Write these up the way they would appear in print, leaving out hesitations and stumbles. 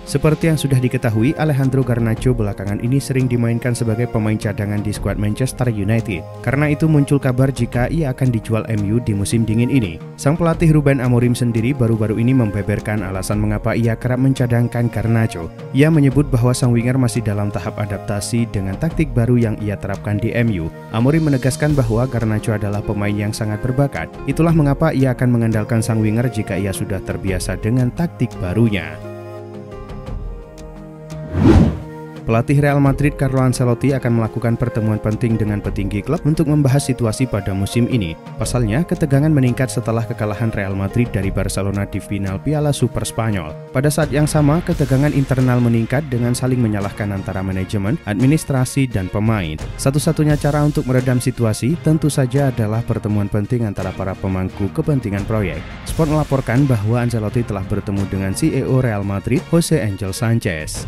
Seperti yang sudah diketahui, Alejandro Garnacho belakangan ini sering dimainkan sebagai pemain cadangan di skuad Manchester United. Karena itu muncul kabar jika ia akan dijual MU di musim dingin ini. Sang pelatih Ruben Amorim sendiri baru-baru ini membeberkan alasan mengapa ia kerap mencadangkan Garnacho. Ia menyebut bahwa sang winger masih dalam tahap adaptasi dengan taktik baru yang ia terapkan di MU. Amorim menegaskan bahwa Garnacho adalah pemain yang sangat berbakat. Itulah mengapa ia akan mengandalkan sang winger jika ia sudah terbiasa dengan taktik barunya. Pelatih Real Madrid Carlo Ancelotti akan melakukan pertemuan penting dengan petinggi klub untuk membahas situasi pada musim ini. Pasalnya, ketegangan meningkat setelah kekalahan Real Madrid dari Barcelona di final Piala Super Spanyol. Pada saat yang sama, ketegangan internal meningkat dengan saling menyalahkan antara manajemen, administrasi, dan pemain. Satu-satunya cara untuk meredam situasi tentu saja adalah pertemuan penting antara para pemangku kepentingan proyek. Sport melaporkan bahwa Ancelotti telah bertemu dengan CEO Real Madrid, Jose Angel Sanchez.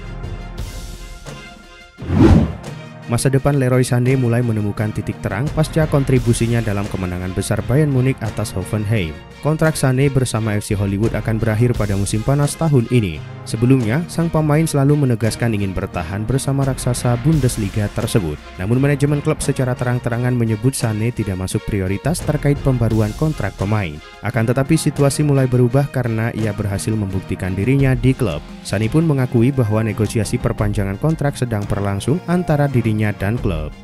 Masa depan Leroy Sané mulai menemukan titik terang pasca kontribusinya dalam kemenangan besar Bayern Munich atas Hoffenheim. Kontrak Sané bersama FC Hollywood akan berakhir pada musim panas tahun ini. Sebelumnya, sang pemain selalu menegaskan ingin bertahan bersama raksasa Bundesliga tersebut. Namun manajemen klub secara terang-terangan menyebut Sané tidak masuk prioritas terkait pembaruan kontrak pemain. Akan tetapi situasi mulai berubah karena ia berhasil membuktikan dirinya di klub. Sané pun mengakui bahwa negosiasi perpanjangan kontrak sedang berlangsung antara dirinya dan klub.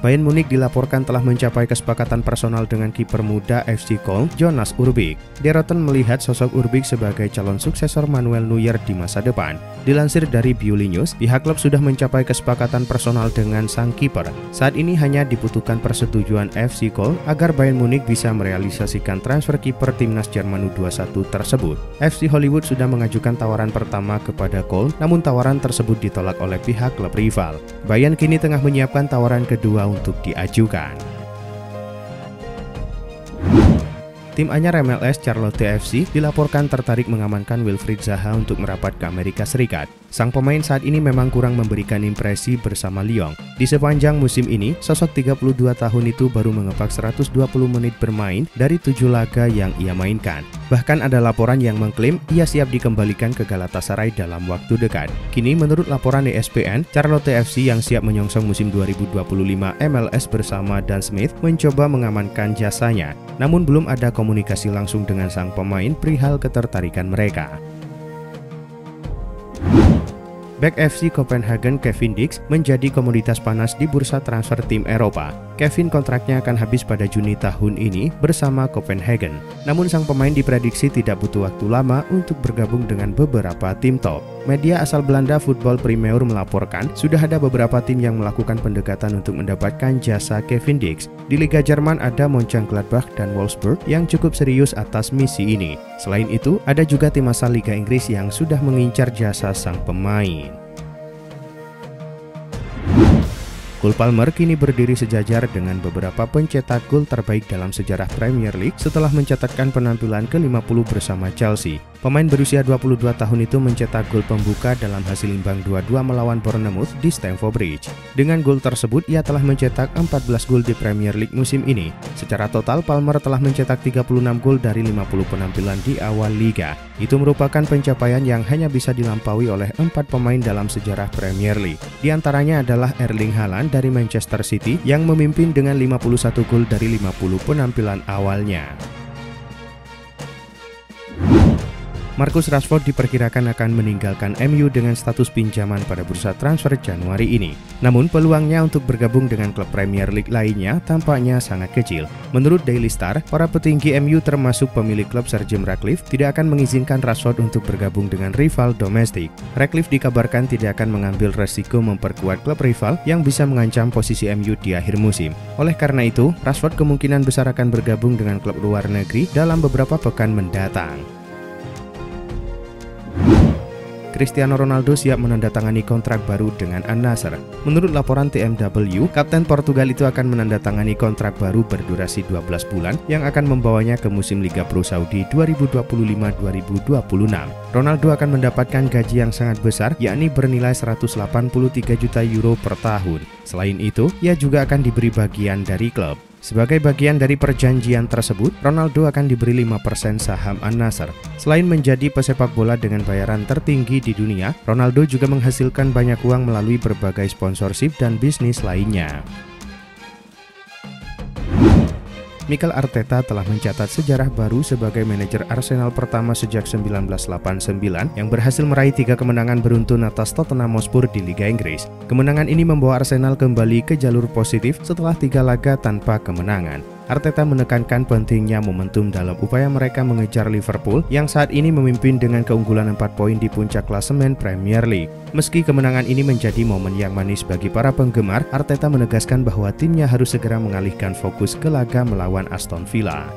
Bayern Munich dilaporkan telah mencapai kesepakatan personal dengan kiper muda FC Köln, Jonas Urbik. Der Roten melihat sosok Urbik sebagai calon suksesor Manuel Neuer di masa depan. Dilansir dari Bioli News, pihak klub sudah mencapai kesepakatan personal dengan sang kiper. Saat ini hanya dibutuhkan persetujuan FC Köln agar Bayern Munich bisa merealisasikan transfer kiper timnas Jerman U21 tersebut. FC Hollywood sudah mengajukan tawaran pertama kepada Köln, namun tawaran tersebut ditolak oleh pihak klub rival. Bayern kini tengah menyiapkan tawaran kedua untuk diajukan. Tim anyar MLS Charlotte FC dilaporkan tertarik mengamankan Wilfried Zaha untuk merapat ke Amerika Serikat. Sang pemain saat ini memang kurang memberikan impresi bersama Lyon. Di sepanjang musim ini, sosok 32 tahun itu baru mengepak 120 menit bermain dari 7 laga yang ia mainkan. Bahkan ada laporan yang mengklaim ia siap dikembalikan ke Galatasaray dalam waktu dekat. Kini menurut laporan ESPN, Charlotte FC yang siap menyongsong musim 2025 MLS bersama Dan Smith mencoba mengamankan jasanya. Namun belum ada komunikasi langsung dengan sang pemain perihal ketertarikan mereka. Bek FC Copenhagen Kevin Dix menjadi komoditas panas di bursa transfer tim Eropa. Kevin kontraknya akan habis pada Juni tahun ini bersama Copenhagen. Namun sang pemain diprediksi tidak butuh waktu lama untuk bergabung dengan beberapa tim top. Media asal Belanda Football Premier melaporkan sudah ada beberapa tim yang melakukan pendekatan untuk mendapatkan jasa Kevin Dix. Di Liga Jerman ada Mönchengladbach dan Wolfsburg yang cukup serius atas misi ini. Selain itu, ada juga tim asal Liga Inggris yang sudah mengincar jasa sang pemain. Cole Palmer kini berdiri sejajar dengan beberapa pencetak gol terbaik dalam sejarah Premier League setelah mencatatkan penampilan ke-50 bersama Chelsea. Pemain berusia 22 tahun itu mencetak gol pembuka dalam hasil imbang 2-2 melawan Bournemouth di Stamford Bridge. Dengan gol tersebut, ia telah mencetak 14 gol di Premier League musim ini. Secara total, Palmer telah mencetak 36 gol dari 50 penampilan di awal liga. Itu merupakan pencapaian yang hanya bisa dilampaui oleh 4 pemain dalam sejarah Premier League. Di antaranya adalah Erling Haaland dari Manchester City yang memimpin dengan 51 gol dari 50 penampilan awalnya. Marcus Rashford diperkirakan akan meninggalkan MU dengan status pinjaman pada bursa transfer Januari ini. Namun peluangnya untuk bergabung dengan klub Premier League lainnya tampaknya sangat kecil. Menurut Daily Star, para petinggi MU termasuk pemilik klub Sir Jim Ratcliffe tidak akan mengizinkan Rashford untuk bergabung dengan rival domestik. Ratcliffe dikabarkan tidak akan mengambil resiko memperkuat klub rival yang bisa mengancam posisi MU di akhir musim. Oleh karena itu, Rashford kemungkinan besar akan bergabung dengan klub luar negeri dalam beberapa pekan mendatang. Cristiano Ronaldo siap menandatangani kontrak baru dengan Al-Nassr. Menurut laporan TMW, Kapten Portugal itu akan menandatangani kontrak baru berdurasi 12 bulan yang akan membawanya ke musim Liga Pro Saudi 2025-2026. Ronaldo akan mendapatkan gaji yang sangat besar, yakni bernilai 183 juta euro per tahun. Selain itu, ia juga akan diberi bagian dari klub. Sebagai bagian dari perjanjian tersebut, Ronaldo akan diberi 5% saham An-Nassr. Selain menjadi pesepak bola dengan bayaran tertinggi di dunia, Ronaldo juga menghasilkan banyak uang melalui berbagai sponsorship dan bisnis lainnya. Mikel Arteta telah mencatat sejarah baru sebagai manajer Arsenal pertama sejak 1989 yang berhasil meraih 3 kemenangan beruntun atas Tottenham Hotspur di Liga Inggris. Kemenangan ini membawa Arsenal kembali ke jalur positif setelah 3 laga tanpa kemenangan. Arteta menekankan pentingnya momentum dalam upaya mereka mengejar Liverpool yang saat ini memimpin dengan keunggulan 4 poin di puncak klasemen Premier League. Meski kemenangan ini menjadi momen yang manis bagi para penggemar, Arteta menegaskan bahwa timnya harus segera mengalihkan fokus ke laga melawan Aston Villa.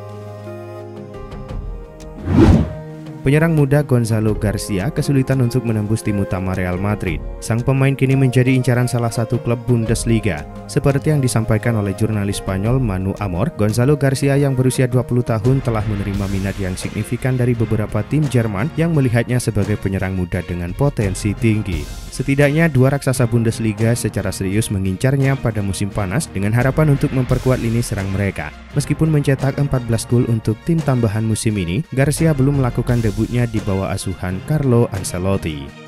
Penyerang muda Gonzalo Garcia kesulitan untuk menembus tim utama Real Madrid. Sang pemain kini menjadi incaran salah satu klub Bundesliga. Seperti yang disampaikan oleh jurnalis Spanyol Manu Amor, Gonzalo Garcia yang berusia 20 tahun telah menerima minat yang signifikan dari beberapa tim Jerman yang melihatnya sebagai penyerang muda dengan potensi tinggi. Setidaknya 2 raksasa Bundesliga secara serius mengincarnya pada musim panas dengan harapan untuk memperkuat lini serang mereka. Meskipun mencetak 14 gol untuk tim tambahan musim ini, Garcia belum melakukan debutnya di bawah asuhan Carlo Ancelotti.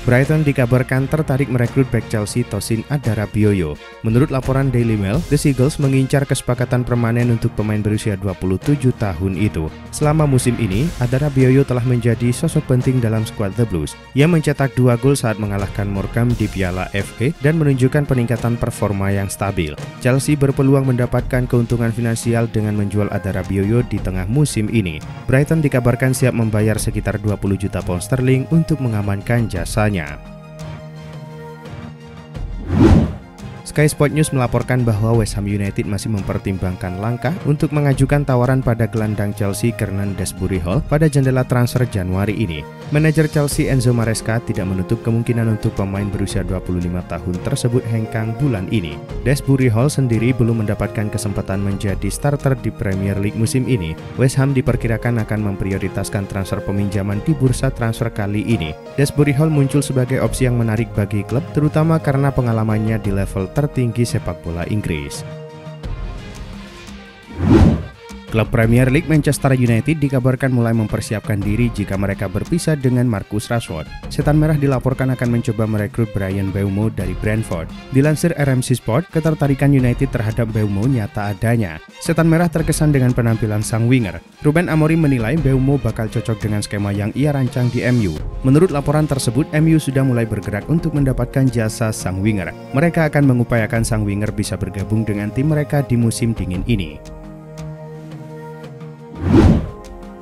Brighton dikabarkan tertarik merekrut bek Chelsea Tosin Adarabioyo. Menurut laporan Daily Mail, The Seagulls mengincar kesepakatan permanen untuk pemain berusia 27 tahun itu. Selama musim ini, Adarabioyo telah menjadi sosok penting dalam skuad The Blues. Ia mencetak 2 gol saat mengalahkan Morecambe di Piala FA dan menunjukkan peningkatan performa yang stabil. Chelsea berpeluang mendapatkan keuntungan finansial dengan menjual Adarabioyo di tengah musim ini. Brighton dikabarkan siap membayar sekitar 20 juta pound sterling untuk mengamankan jasanya. Sky Sport News melaporkan bahwa West Ham United masih mempertimbangkan langkah untuk mengajukan tawaran pada gelandang Chelsea Kernan Desbury-Hall pada jendela transfer Januari ini. Manajer Chelsea Enzo Maresca tidak menutup kemungkinan untuk pemain berusia 25 tahun tersebut hengkang bulan ini. Desbury-Hall sendiri belum mendapatkan kesempatan menjadi starter di Premier League musim ini. West Ham diperkirakan akan memprioritaskan transfer peminjaman di bursa transfer kali ini. Desbury-Hall muncul sebagai opsi yang menarik bagi klub, terutama karena pengalamannya di level tertinggi sepak bola Inggris. Klub Premier League Manchester United dikabarkan mulai mempersiapkan diri jika mereka berpisah dengan Marcus Rashford. Setan Merah dilaporkan akan mencoba merekrut Bryan Mbeumo dari Brentford. Dilansir RMC Sport, ketertarikan United terhadap Mbeumo nyata adanya. Setan Merah terkesan dengan penampilan sang winger. Ruben Amorim menilai Mbeumo bakal cocok dengan skema yang ia rancang di MU. Menurut laporan tersebut, MU sudah mulai bergerak untuk mendapatkan jasa sang winger. Mereka akan mengupayakan sang winger bisa bergabung dengan tim mereka di musim dingin ini.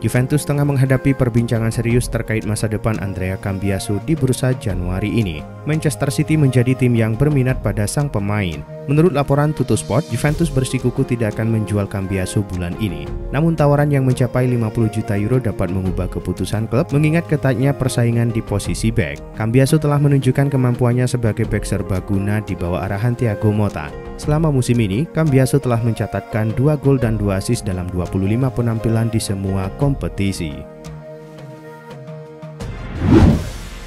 Juventus tengah menghadapi perbincangan serius terkait masa depan Andrea Cambiaso di bursa Januari ini. Manchester City menjadi tim yang berminat pada sang pemain. Menurut laporan Tuttosport, Juventus bersikukuh tidak akan menjual Cambiaso bulan ini. Namun tawaran yang mencapai 50 juta euro dapat mengubah keputusan klub mengingat ketatnya persaingan di posisi bek. Cambiaso telah menunjukkan kemampuannya sebagai bek serbaguna di bawah arahan Thiago Motta. Selama musim ini, Cambiaso telah mencatatkan 2 gol dan 2 assist dalam 25 penampilan di semua kompetisi.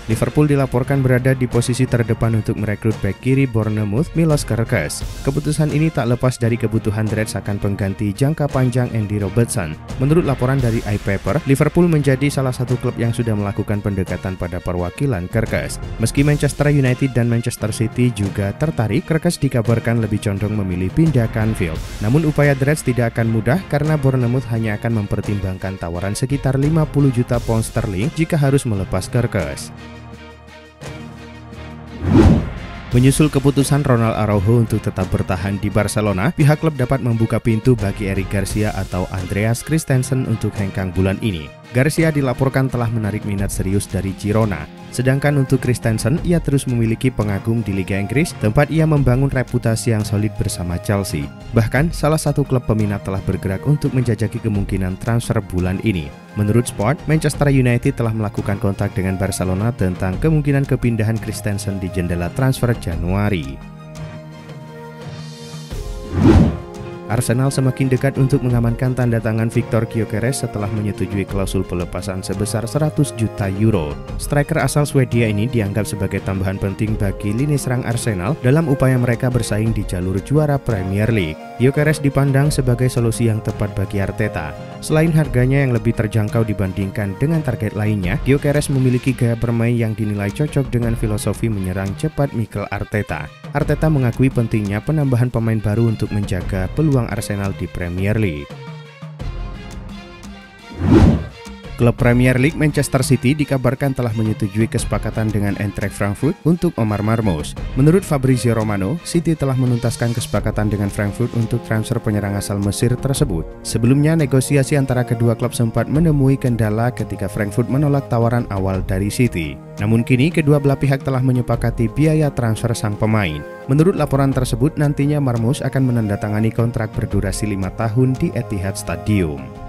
Liverpool dilaporkan berada di posisi terdepan untuk merekrut bek kiri Bournemouth Milos Kerkez. Keputusan ini tak lepas dari kebutuhan Reds akan pengganti jangka panjang Andy Robertson. Menurut laporan dari iPaper, Liverpool menjadi salah satu klub yang sudah melakukan pendekatan pada perwakilan Kerkez. Meski Manchester United dan Manchester City juga tertarik, Kerkez dikabarkan lebih condong memilih pindah ke Anfield. Namun upaya Reds tidak akan mudah karena Bournemouth hanya akan mempertimbangkan tawaran sekitar 50 juta pound sterling jika harus melepas Kerkez. Menyusul keputusan Ronald Araujo untuk tetap bertahan di Barcelona, pihak klub dapat membuka pintu bagi Eric Garcia atau Andreas Christensen untuk hengkang bulan ini. Garcia dilaporkan telah menarik minat serius dari Girona. Sedangkan untuk Christensen, ia terus memiliki pengagum di Liga Inggris, tempat ia membangun reputasi yang solid bersama Chelsea. Bahkan, salah satu klub peminat telah bergerak untuk menjajaki kemungkinan transfer bulan ini. Menurut Sport, Manchester United telah melakukan kontak dengan Barcelona tentang kemungkinan kepindahan Christensen di jendela transfer Januari. Arsenal semakin dekat untuk mengamankan tanda tangan Viktor Gyökeres setelah menyetujui klausul pelepasan sebesar 100 juta euro. Striker asal Swedia ini dianggap sebagai tambahan penting bagi lini serang Arsenal dalam upaya mereka bersaing di jalur juara Premier League. Gyökeres dipandang sebagai solusi yang tepat bagi Arteta. Selain harganya yang lebih terjangkau dibandingkan dengan target lainnya, Gyökeres memiliki gaya bermain yang dinilai cocok dengan filosofi menyerang cepat Mikel Arteta. Arteta mengakui pentingnya penambahan pemain baru untuk menjaga peluang Arsenal di Premier League. Klub Premier League Manchester City dikabarkan telah menyetujui kesepakatan dengan Eintracht Frankfurt untuk Omar Marmoush. Menurut Fabrizio Romano, City telah menuntaskan kesepakatan dengan Frankfurt untuk transfer penyerang asal Mesir tersebut. Sebelumnya, negosiasi antara kedua klub sempat menemui kendala ketika Frankfurt menolak tawaran awal dari City. Namun kini kedua belah pihak telah menyepakati biaya transfer sang pemain. Menurut laporan tersebut, nantinya Marmoush akan menandatangani kontrak berdurasi 5 tahun di Etihad Stadium.